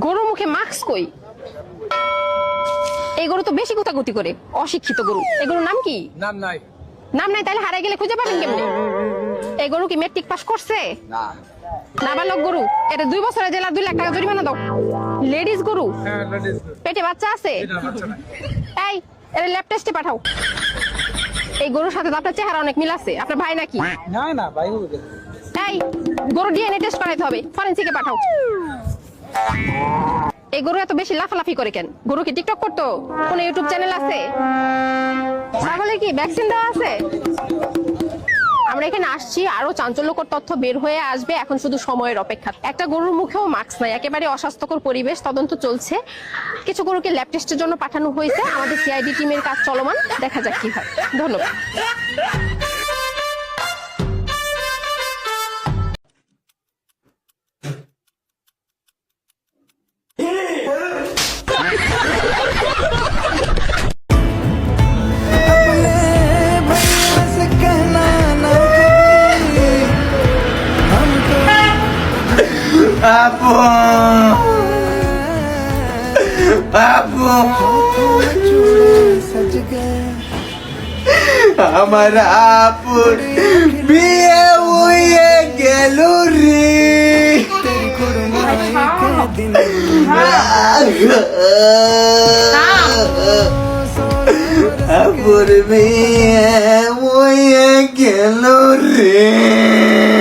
গরুর মুখে মাস্ক কই? এই গরু তো বেশি গুতাগুতি করে, অশিক্ষিত গরু। এই গরুর নাম কি? নাম নাই। নাম নাই তাহলে হারাই গেলে খুঁজে পাবেন কেমনে? এই গরু কি মেট্রিক পাস করছে? না। নাবালক গরু, এটা 2 বছরের জেলা 2 লাখ টাকা জরিমানা দাও। লেডিস গরু, হ্যাঁ লেডিস। পেটে বাচ্চা আছে? এটা বাচ্চা নাই। এই এর ল্যাব টেস্টে পাঠাও। এই গরুর সাথে তো আপনার চেহারা অনেক মিল আছে, আপনার ভাই নাকি? না না ভাই হবে। এই গরু ডিএনএ টেস্ট করাইতে হবে, ফরেনসিকে পাঠাও। এই গরু এত বেশি লাফালাফি করে কেন? গরু কি টিকটক করতো? কোন ইউটিউব চ্যানেল আছে? ছাগলের কি ভ্যাকসিন দেওয়া আছে? আমরা এখানে আসছি, আরো চাঞ্চল্যকর তথ্য বের হয়ে আসবে, এখন শুধু সময়ের অপেক্ষা। একটা গরুর মুখেও মাস্ক নাই, একেবারে অস্বাস্থ্যকর পরিবেশ। তদন্ত চলছে, কিছু গরুকে ল্যাব টেস্টের জন্য পাঠানো হয়েছে। আমাদের সিআইডি টিমের কাজ চলমান, দেখা যাক কি হয়। ধন্যবাদ। Papo! Papo! আমার আপুর বিয়ে হয়ে গেল রে। আপুর বিয়ে হয়ে গেল রে।